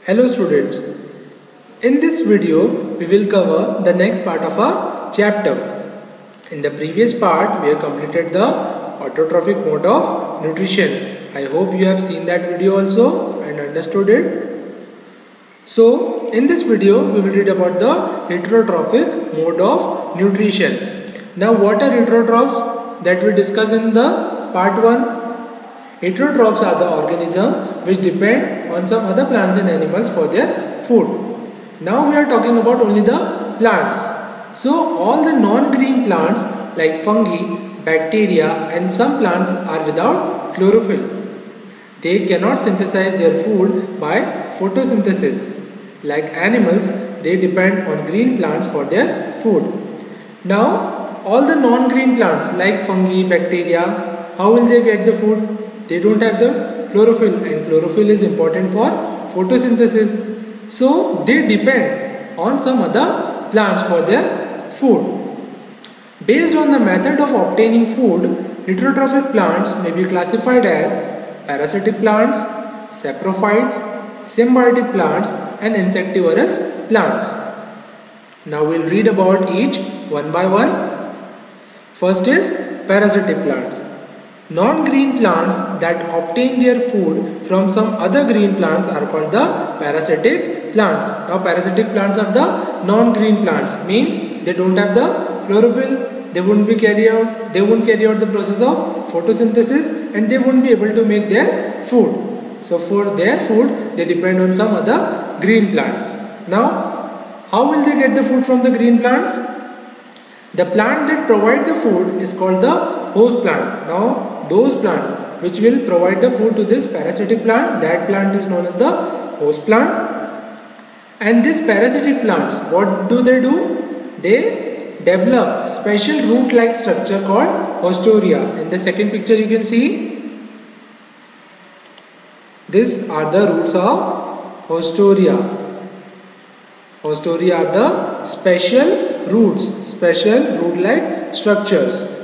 Hello students, in this video we will cover the next part of our chapter. In the previous part we have completed the autotrophic mode of nutrition. I hope you have seen that video also and understood it. So in this video we will read about the heterotrophic mode of nutrition. Now what are heterotrophs that we discussed in the part 1? Heterotrophs are the organisms which depend on some other plants and animals for their food. Now we are talking about only the plants. So all the non-green plants like fungi, bacteria and some plants are without chlorophyll. They cannot synthesize their food by photosynthesis. Like animals, they depend on green plants for their food. Now all the non-green plants like fungi, bacteria, how will they get the food? They don't have the chlorophyll, and chlorophyll is important for photosynthesis. So they depend on some other plants for their food. Based on the method of obtaining food, heterotrophic plants may be classified as parasitic plants, saprophytes, symbiotic plants and insectivorous plants. Now we'll read about each one by one. First is parasitic plants. Non-green plants that obtain their food from some other green plants are called the parasitic plants. Now parasitic plants are the non-green plants, means they don't have the chlorophyll, they won't carry out the process of photosynthesis and they won't be able to make their food. So for their food they depend on some other green plants. Now how will they get the food from the green plants? The plant that provide the food is called the host plant. Now those plant which will provide the food to this parasitic plant, that plant is known as the host plant. And these parasitic plants, what do? They develop special root like structure called hostoria. In the second picture you can see, these are the roots of hostoria. Hostoria are the special roots, special root like structures.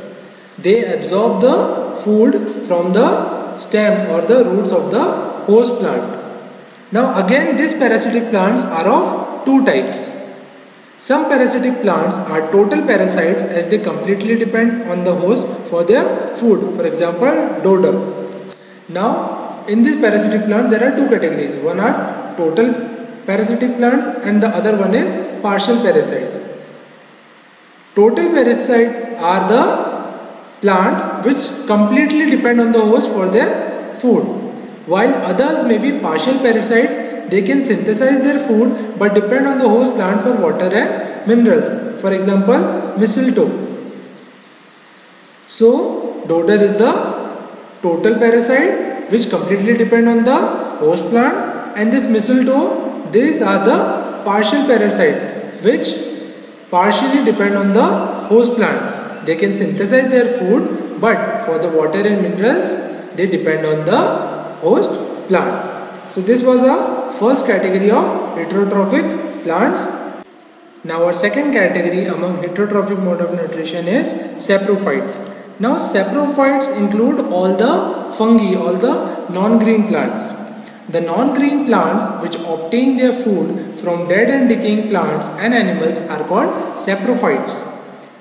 They absorb the food from the stem or the roots of the host plant. Now again these parasitic plants are of two types. Some parasitic plants are total parasites as they completely depend on the host for their food. For example, dodder. Now in these parasitic plants there are two categories. One are total parasitic plants and the other one is partial parasite. Total parasites are the plant which completely depend on the host for their food, while others may be partial parasites. They can synthesize their food but depend on the host plant for water and minerals. For example, mistletoe. So dodder is the total parasite which completely depend on the host plant, and this mistletoe, these are the partial parasite which partially depend on the host plant. They can synthesize their food, but for the water and minerals they depend on the host plant. So this was our first category of heterotrophic plants. Now our second category among heterotrophic mode of nutrition is saprophytes. Now saprophytes include all the fungi, all the non-green plants. The non-green plants which obtain their food from dead and decaying plants and animals are called saprophytes.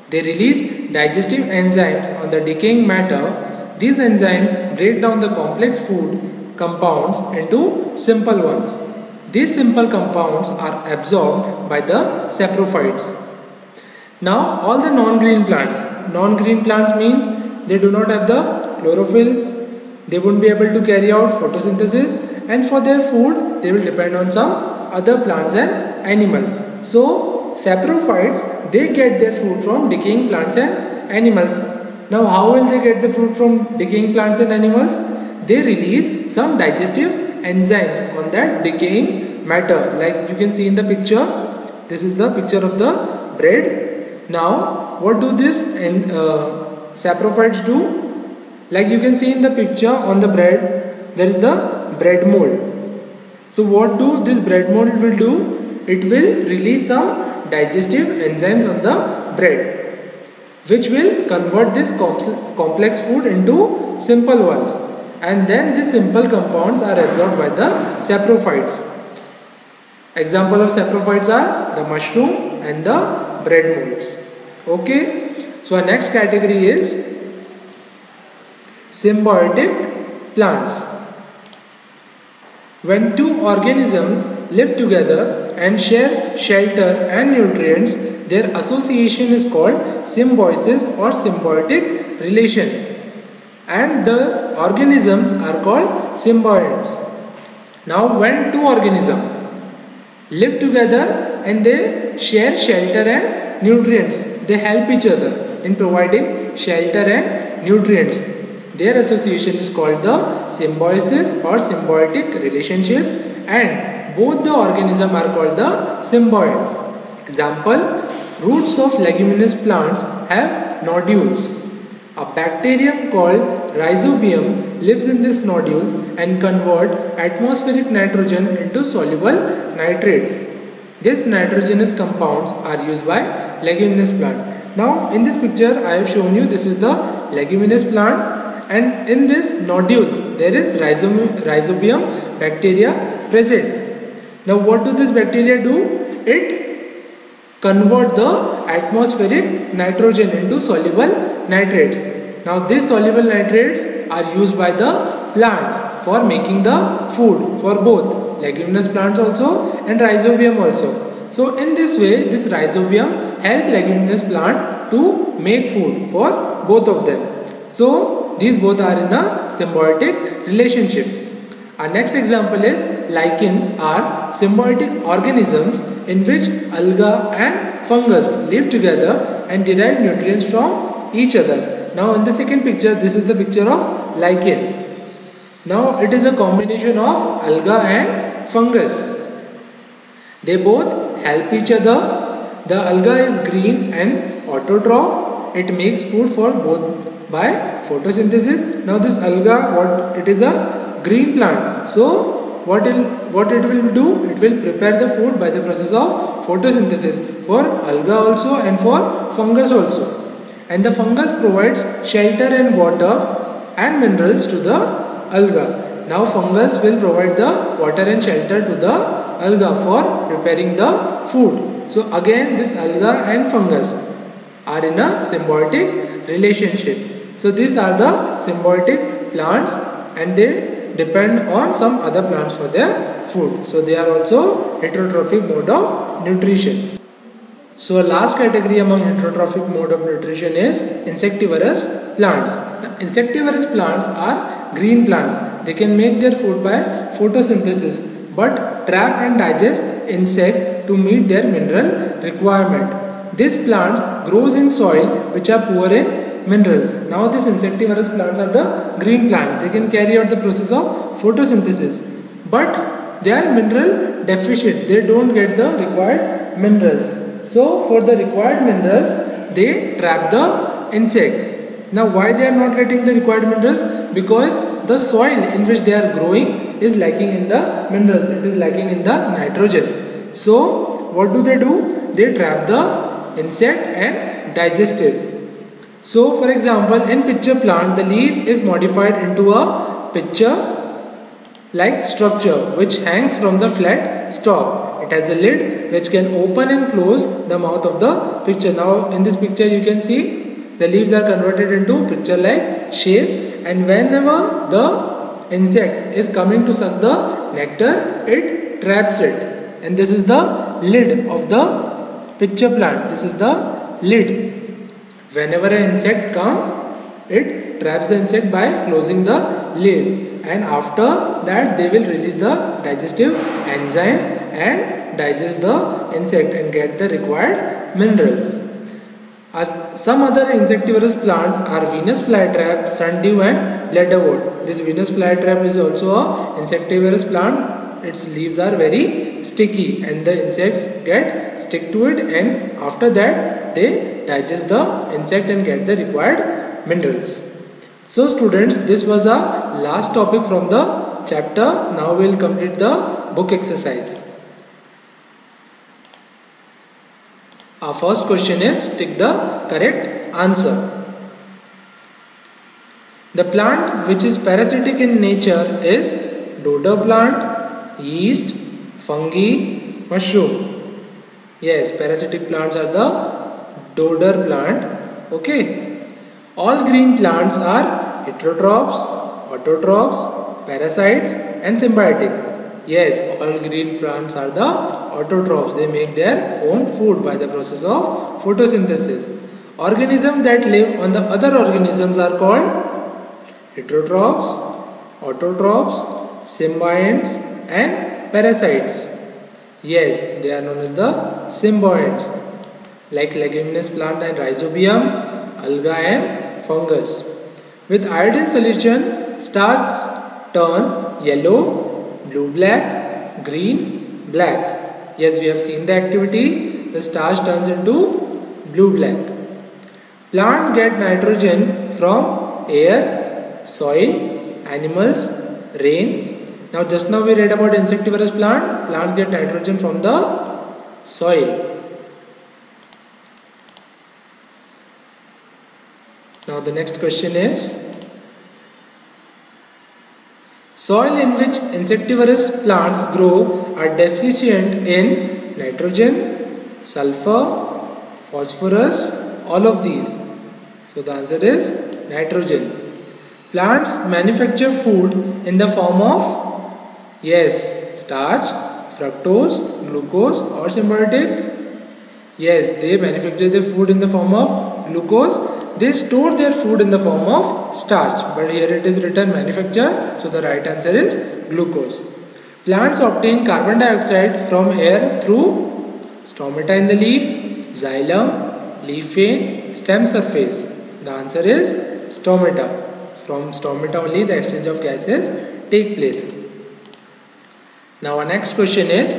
They release digestive enzymes on the decaying matter. These enzymes break down the complex food compounds into simple ones. These simple compounds are absorbed by the saprophytes. Now all the non-green plants means they do not have the chlorophyll, they won't be able to carry out photosynthesis, and for their food they will depend on some other plants and animals. So saprophytes, they get their food from decaying plants and animals. Now how will they get the food from decaying plants and animals? They release some digestive enzymes on that decaying matter, like you can see in the picture. This is the picture of the bread. Now what do this saprophytes do? Like you can see in the picture on the bread, there is the bread mold. So what do this bread mold will do? It will release some digestive enzymes on the bread, which will convert this complex food into simple ones, and then these simple compounds are absorbed by the saprophytes. Example of saprophytes are the mushroom and the bread molds. Okay. So our next category is symbiotic plants. When two organisms live together and share shelter and nutrients, their association is called symbiosis or symbiotic relation, and the organisms are called symbionts. Now when two organisms live together and they share shelter and nutrients, they help each other in providing shelter and nutrients, their association is called the symbiosis or symbiotic relationship, and both the organisms are called the symbionts. Example, roots of leguminous plants have nodules. A bacterium called Rhizobium lives in these nodules and convert atmospheric nitrogen into soluble nitrates. These nitrogenous compounds are used by leguminous plant. Now in this picture I have shown you, this is the leguminous plant, and in this nodules there is Rhizobium bacteria present. Now what do this bacteria do? It convert the atmospheric nitrogen into soluble nitrates. Now these soluble nitrates are used by the plant for making the food for both leguminous plants also and Rhizobium also. So in this way, this Rhizobium help leguminous plant to make food for both of them. So these both are in a symbiotic relationship. Our next example is lichen are symbiotic organisms in which alga and fungus live together and derive nutrients from each other. Now in the second picture, this is the picture of lichen. Now it is a combination of alga and fungus. They both help each other. The alga is green and autotroph. It makes food for both by photosynthesis. Now this alga, it is a green plant. So what it will do? It will prepare the food by the process of photosynthesis for alga also and for fungus also. And the fungus provides shelter and water and minerals to the alga. Now fungus will provide the water and shelter to the alga for preparing the food. So again this alga and fungus are in a symbiotic relationship. So these are the symbiotic plants and they depend on some other plants for their food. So they are also heterotrophic mode of nutrition. So last category among heterotrophic mode of nutrition is insectivorous plants. The insectivorous plants are green plants. They can make their food by photosynthesis but trap and digest insect to meet their mineral requirement. This plant grows in soil which are poor in minerals. Now these insectivorous plants are the green plants. They can carry out the process of photosynthesis but they are mineral deficient. They don't get the required minerals. So for the required minerals, they trap the insect. Now why they are not getting the required minerals? Because the soil in which they are growing is lacking in the minerals. It is lacking in the nitrogen. So what do? They trap the insect and digest it. So for example, in pitcher plant, the leaf is modified into a pitcher like structure which hangs from the flat stalk. It has a lid which can open and close the mouth of the pitcher. Now in this picture you can see the leaves are converted into pitcher like shape, and whenever the insect is coming to suck the nectar, it traps it, and this is the lid of the pitcher plant. This is the lid. Whenever an insect comes, it traps the insect by closing the lid, and after that they will release the digestive enzyme and digest the insect and get the required minerals. As some other insectivorous plants are Venus flytrap, sundew and bladderwort. This Venus flytrap is also a insectivorous plant. Its leaves are very sticky and the insects get stick to it, and after that they digest the insect and get the required minerals. So students, this was our last topic from the chapter. Now we will complete the book exercise. Our first question is, tick the correct answer. The plant which is parasitic in nature is dodder plant, yeast, fungi, mushroom. Yes, parasitic plants are the dodder plant. Okay. All green plants are heterotrophs, autotrophs, parasites and symbiotic. Yes, all green plants are the autotrophs. They make their own food by the process of photosynthesis. Organisms that live on the other organisms are called heterotrophs, autotrophs, symbionts and parasites. Yes, they are known as the symbionts like leguminous plant and rhizobium, alga and fungus. With iodine solution, starch turn yellow, blue black, green, black. Yes, we have seen the activity. The starch turns into blue black. Plant get nitrogen from air, soil, animals, rain. Now just now we read about insectivorous plant. Plants get nitrogen from the soil. Now the next question is, soil in which insectivorous plants grow are deficient in nitrogen, sulfur, phosphorus, all of these. So the answer is nitrogen. Plants manufacture food in the form of, yes, starch, fructose, glucose or symbiotic. Yes, they manufacture their food in the form of glucose. They store their food in the form of starch, but here it is written manufacture, so the right answer is glucose. Plants obtain carbon dioxide from air through stomata in the leaf, xylem, leaf vein, stem surface. The answer is stomata. From stomata only the exchange of gases take place. Now our next question is,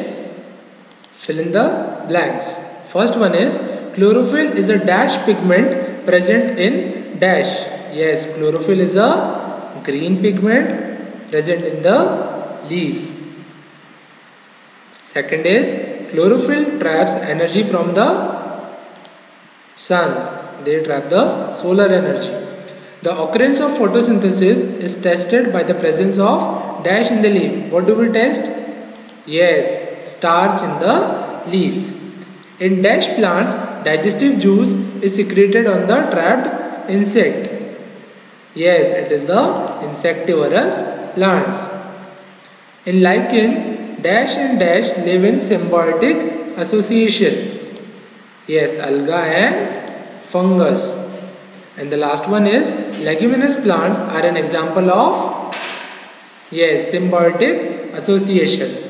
fill in the blanks. First one is, chlorophyll is a dash pigment present in dash. Yes, chlorophyll is a green pigment present in the leaves. Second is, chlorophyll traps energy from the sun. They trap the solar energy. The occurrence of photosynthesis is tested by the presence of dash in the leaf. What do we test? Yes, starch in the leaf. In dash plants, digestive juice is secreted on the trapped insect. Yes, it is the insectivorous plants. In lichen, dash and dash live in symbiotic association. Yes, alga and fungus. And the last one is, leguminous plants are an example of, yes, symbiotic association.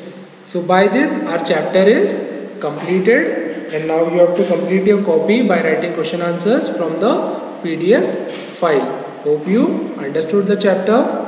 So by this our chapter is completed, and now you have to complete your copy by writing question answers from the PDF file. Hope you understood the chapter.